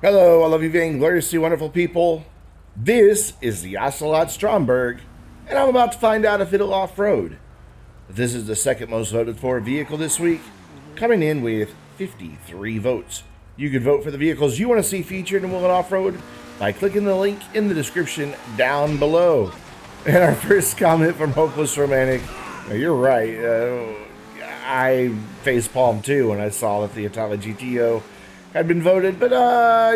Hello, all of you vain, gloriously wonderful people. This is the Ocelot Stromberg, and I'm about to find out if it'll off-road. This is the second most voted for vehicle this week, coming in with 53 votes. You can vote for the vehicles you want to see featured in Will It Off-Road by clicking the link in the description down below. And our first comment from Hopeless Romantic, you're right, I facepalmed too when I saw that the Untitled GTO had been voted, but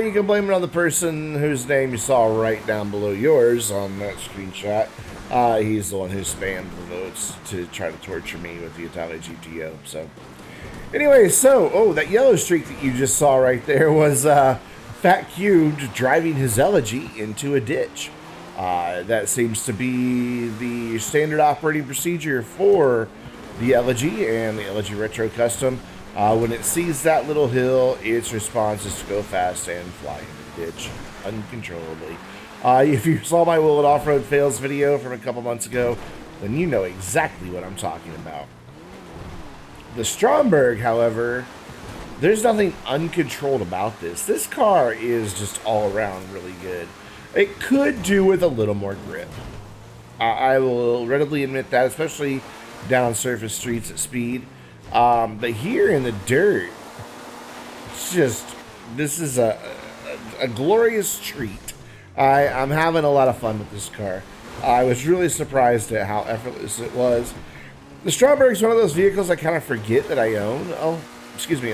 you can blame it on the person whose name you saw right down below yours on that screenshot. He's the one who spammed the votes to try to torture me with the Untitled GTO. So, anyway, that yellow streak that you just saw right there was Fat Cubed driving his Elegy into a ditch. That seems to be the standard operating procedure for the Elegy and the Elegy Retro Custom. When it sees that little hill, its response is to go fast and fly into the ditch uncontrollably. If you saw my Will It Off-Road Fails video from a couple months ago, then you know exactly what I'm talking about. The Stromberg, however, there's nothing uncontrolled about this. This car is just all around really good. It could do with a little more grip. I will readily admit that, especially down surface streets at speed. But here in the dirt, it's just, this is a glorious treat. I'm having a lot of fun with this car. I was really surprised at how effortless it was. The Stromberg is one of those vehicles I kind of forget that I own. A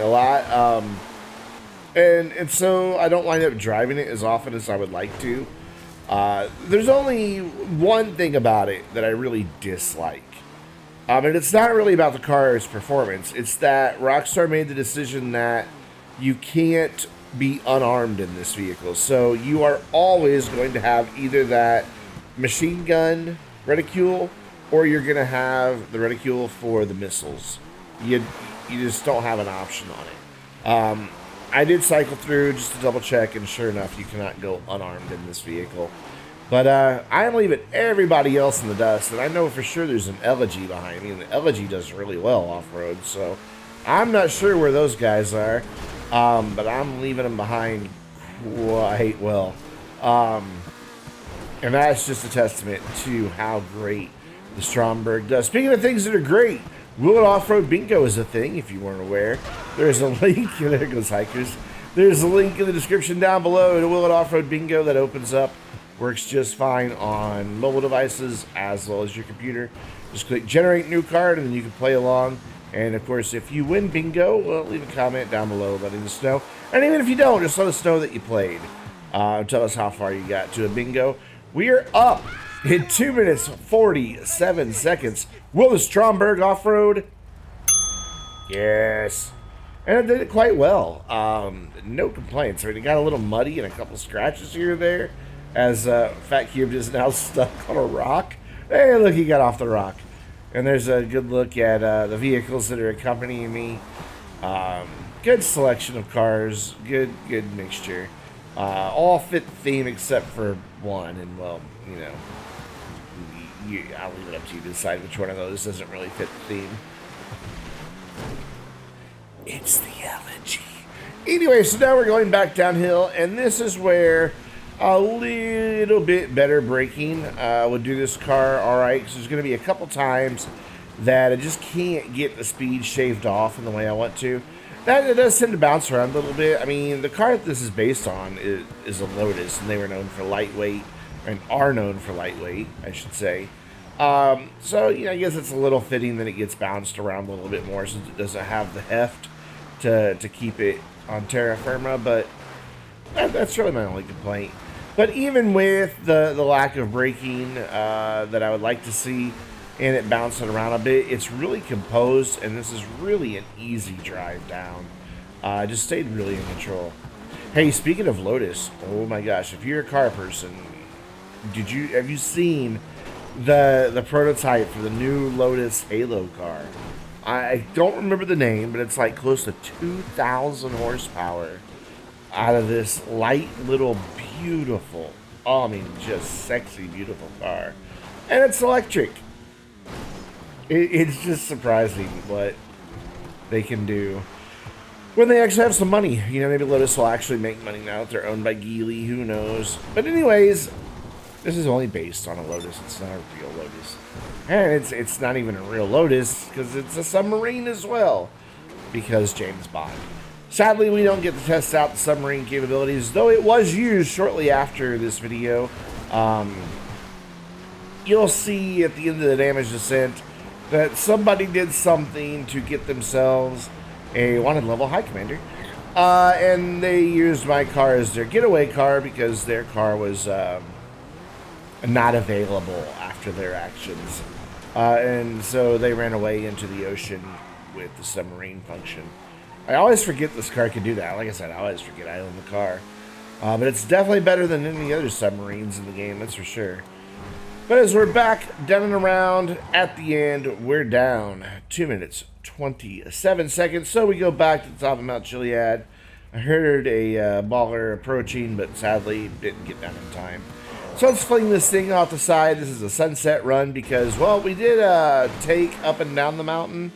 lot. And so I don't wind up driving it as often as I would like to. There's only one thing about it that I really dislike. And it's not really about the car's performance. It's that Rockstar made the decision that you can't be unarmed in this vehicle. So you are always going to have either that machine gun reticule, or you're going to have the reticule for the missiles. You just don't have an option on it. I did cycle through just to double check, and sure enough, you cannot go unarmed in this vehicle. But I'm leaving everybody else in the dust, and I know for sure there's an Elegy behind me, and the Elegy does really well off-road, so I'm not sure where those guys are, but I'm leaving them behind quite well. And that's just a testament to how great the Stromberg does. Speaking of things that are great, Will It Off-Road Bingo is a thing, if you weren't aware. There's a link, there goes Hikers. There's a link in the description down below to Will It Off-Road Bingo that opens up. Works just fine on mobile devices as well as your computer. Just click generate new card and then you can play along. And of course, if you win bingo, well, leave a comment down below letting us know. And even if you don't, just let us know that you played. Tell us how far you got to a bingo. We are up in 2 minutes 47 seconds. Will the Stromberg off-road? Yes. And it did it quite well. No complaints. I mean, it got a little muddy and a couple scratches here or there, as Fat Cubed is now stuck on a rock. Hey, look, he got off the rock. And there's a good look at the vehicles that are accompanying me. Good selection of cars. Good mixture. All fit the theme except for one. And, well, you know, I'll leave it up to you to decide which one of those doesn't really fit the theme. It's the Elegy. Anyway, so now we're going back downhill, and this is where a little bit better braking would do this car all right, because there's going to be a couple times that I just can't get the speed shaved off in the way I want to. That it does tend to bounce around a little bit. I mean, the car that this is based on is a Lotus, and they were known for lightweight, and are known for lightweight, I should say. So, you know, I guess it's a little fitting that it gets bounced around a little bit more since it doesn't have the heft to keep it on terra firma, but that's really my only complaint. But even with the lack of braking that I would like to see, and it bouncing around a bit, it's really composed, and this is really an easy drive down. I just stayed really in control. Hey, speaking of Lotus, oh my gosh, if you're a car person, have you seen the prototype for the new Lotus Halo car? I don't remember the name, but it's like close to 2,000 horsepower out of this light little beautiful, just sexy, beautiful car. And it's electric. It's just surprising what they can do. when they actually have some money. You know, maybe Lotus will actually make money now that they're owned by Geely, who knows. But anyways, this is only based on a Lotus. It's not a real Lotus. And it's not even a real Lotus because it's a submarine as well, because James Bond. Sadly, we don't get to test out the submarine capabilities, though it was used shortly after this video. You'll see at the end of the damage descent that somebody did something to get themselves a wanted level high commander. And they used my car as their getaway car because their car was not available after their actions. And so they ran away into the ocean with the submarine function. I always forget this car can do that. Like I said, I always forget I own the car. But it's definitely better than any other submarines in the game, that's for sure. But as we're back down and around at the end, we're down 2 minutes, 27 seconds. So we go back to the top of Mount Chiliad. I heard a baller approaching, but sadly didn't get down in time. So let's fling this thing off the side. This is a sunset run because, well, we did take up and down the mountain.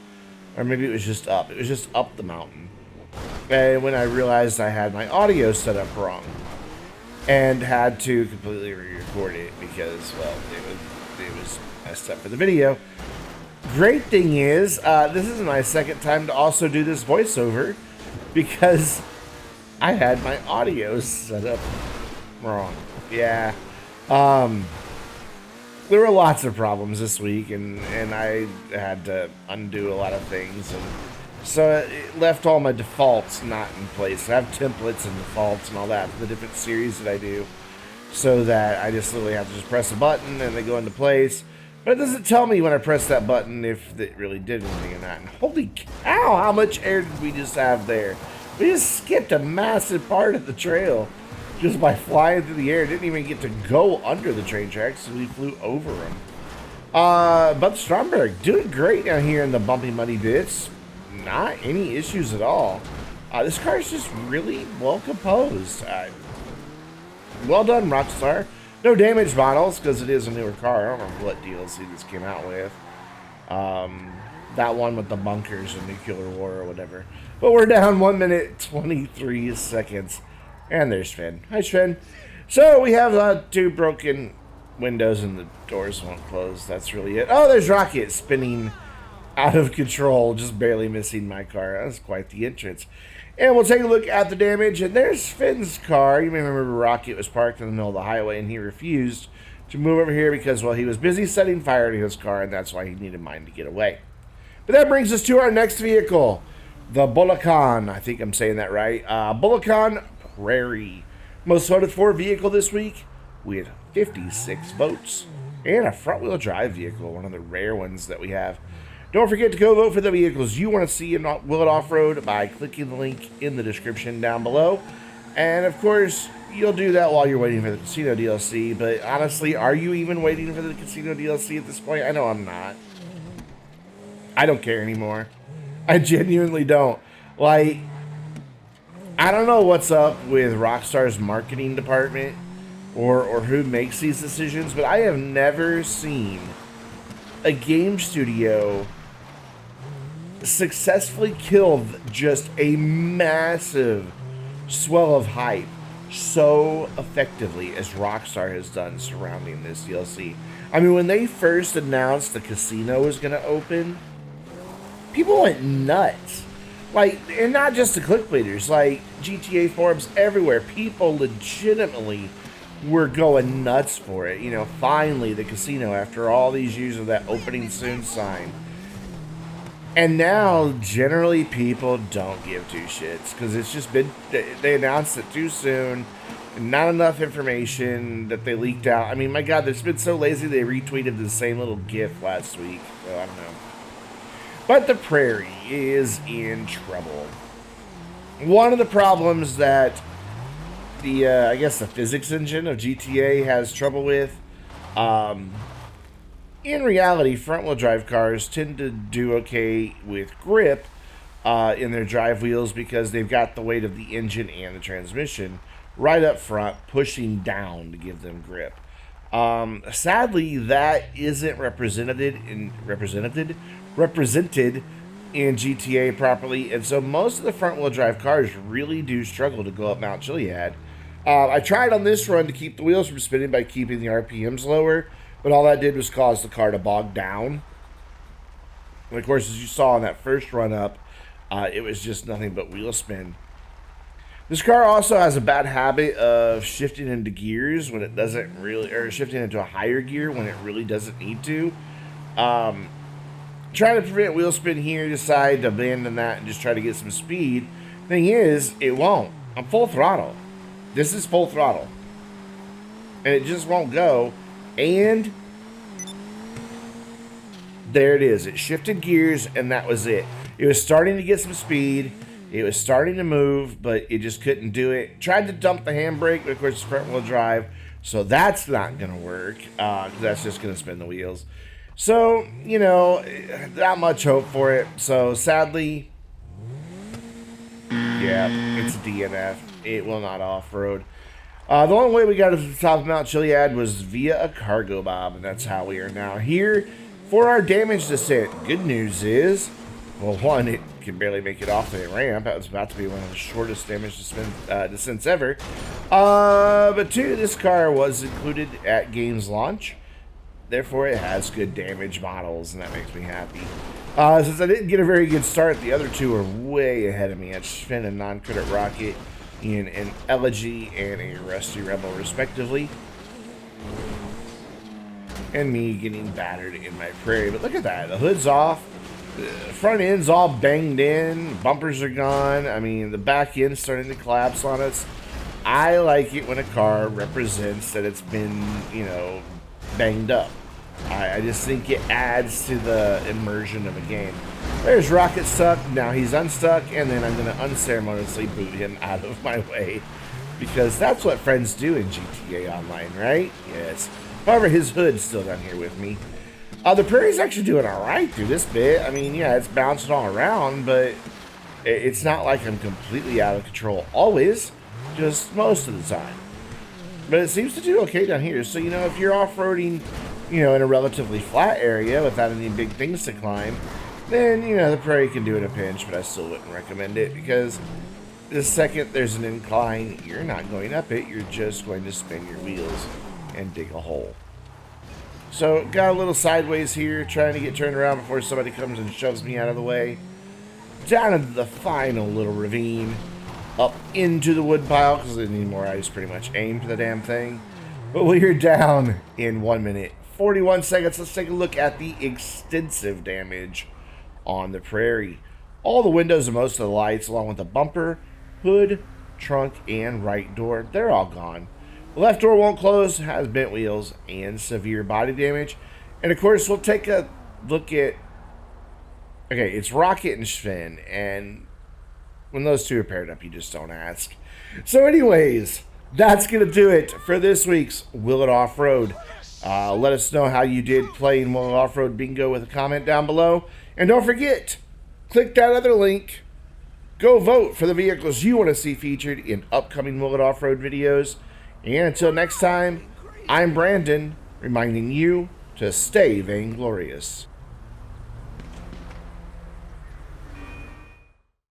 Or maybe it was just up. It was just up the mountain. And when I realized I had my audio set up wrong. And had to completely re-record it because, well, it was messed up for the video. Great thing is, this is my second time to also do this voiceover because I had my audio set up wrong. Yeah. There were lots of problems this week, and I had to undo a lot of things, and so it left all my defaults not in place. I have templates and defaults and all that for the different series that I do, so that I just literally have to just press a button and they go into place. But it doesn't tell me when I press that button if it really did anything or not. And holy cow, how much air did we just have there? We just skipped a massive part of the trail just by flying through the air. Didn't even get to go under the train tracks, so we flew over them. But Stromberg doing great down here in the bumpy, muddy bits. Not any issues at all. This car is just really well composed. Well done, Rockstar. No damage models because it is a newer car. I don't remember what DLC this came out with. That one with the bunkers and nuclear war or whatever. But we're down 1 minute 23 seconds. And there's Finn. Hi, Finn. So we have 2 broken windows and the doors won't close. That's really it. Oh, there's Rocket spinning out of control, just barely missing my car. That's quite the entrance. And we'll take a look at the damage. And there's Finn's car. You may remember Rocket was parked in the middle of the highway and he refused to move over here because, well, he was busy setting fire to his car and that's why he needed mine to get away. But that brings us to our next vehicle, the Bollokan. I think I'm saying that right. Bollokan Prairie. Most voted for vehicle this week with 56 votes. And a front-wheel drive vehicle, one of the rare ones that we have. Don't forget to go vote for the vehicles you want to see in Will It Off-Road by clicking the link in the description down below. And, of course, you'll do that while you're waiting for the Casino DLC. But, honestly, are you even waiting for the Casino DLC at this point? I know I'm not. I don't care anymore. I genuinely don't. Like, I don't know what's up with Rockstar's marketing department or who makes these decisions, but I have never seen a game studio successfully kill just a massive swell of hype so effectively as Rockstar has done surrounding this DLC. I mean, when they first announced the casino was going to open, people went nuts. Like, and not just the clickbaiters, like GTA forums everywhere. People legitimately were going nuts for it. You know, finally the casino after all these years of that opening soon sign. And now, generally, people don't give 2 shits because it's just been, they announced it too soon. Not enough information that they leaked out. I mean, my God, they've been so lazy they retweeted the same little GIF last week. So, I don't know. But the Prairie is in trouble. One of the problems that the, I guess the physics engine of GTA has trouble with, in reality, front-wheel drive cars tend to do okay with grip in their drive wheels because they've got the weight of the engine and the transmission right up front, pushing down to give them grip. Sadly, that isn't represented in GTA properly, and so most of the front-wheel drive cars really do struggle to go up Mount Chiliad. I tried on this run to keep the wheels from spinning by keeping the RPMs lower, but all that did was cause the car to bog down. And of course, as you saw in that first run up, it was just nothing but wheel spin. This car also has a bad habit of shifting into gears when it doesn't really, or shifting into a higher gear when it really doesn't need to. Trying to prevent wheel spin here, decide to abandon that and just try to get some speed. Thing is, it won't. I'm full throttle. This is full throttle. And it just won't go. And there it is. It shifted gears and that was it. It was starting to get some speed. It was starting to move, but it just couldn't do it. Tried to dump the handbrake, but of course it's front wheel drive. So that's not going to work. Because that's just going to spin the wheels. So, you know, not much hope for it. So, sadly, yeah, it's a DNF. It will not off-road. The only way we got to the top of Mount Chiliad was via a cargo bob, and that's how we are now here for our damage descent. Good news is, well, one, it can barely make it off the ramp. That was about to be one of the shortest damage descents ever. But two, this car was included at game's launch. Therefore, it has good damage models, and that makes me happy. Since I didn't get a very good start, the other two are way ahead of me. At Sven and Non-Credit Rocket in an Elegy and a Rusty Rebel, respectively. And me getting battered in my Prairie. But look at that. The hood's off. The front end's all banged in. Bumpers are gone. I mean, the back end's starting to collapse on us. I like it when a car represents that it's been, you know, banged up. I just think it adds to the immersion of a game. There's Rocket stuck. Now he's unstuck, and then I'm going to unceremoniously boot him out of my way. Because that's what friends do in GTA Online, right? Yes. However, his hood's still down here with me. The Prairie's actually doing alright through this bit. I mean, yeah, it's bouncing all around, but it's not like I'm completely out of control always. Just most of the time. But it seems to do okay down here. So, you know, if you're off-roading, you know, in a relatively flat area without any big things to climb, then, you know, the Prairie can do it in a pinch, but I still wouldn't recommend it because the second there's an incline, you're not going up it. You're just going to spin your wheels and dig a hole. So, got a little sideways here, trying to get turned around before somebody comes and shoves me out of the way. Down into the final little ravine. Up into the wood pile, because anymore I just pretty much aim for the damn thing. But we're down in 1 minute, 41 seconds. Let's take a look at the extensive damage on the Prairie. All the windows and most of the lights, along with the bumper, hood, trunk, and right door, they're all gone. The left door won't close, has bent wheels, and severe body damage. And of course, we'll take a look at... Okay, it's Rocket and Sven, and when those two are paired up, you just don't ask. So anyways, that's going to do it for this week's Will It Off-Road. Let us know how you did playing Will It Off-Road Bingo with a comment down below. And don't forget, click that other link. Go vote for the vehicles you want to see featured in upcoming Will It Off-Road videos. And until next time, I'm Brandon, reminding you to stay vainglorious.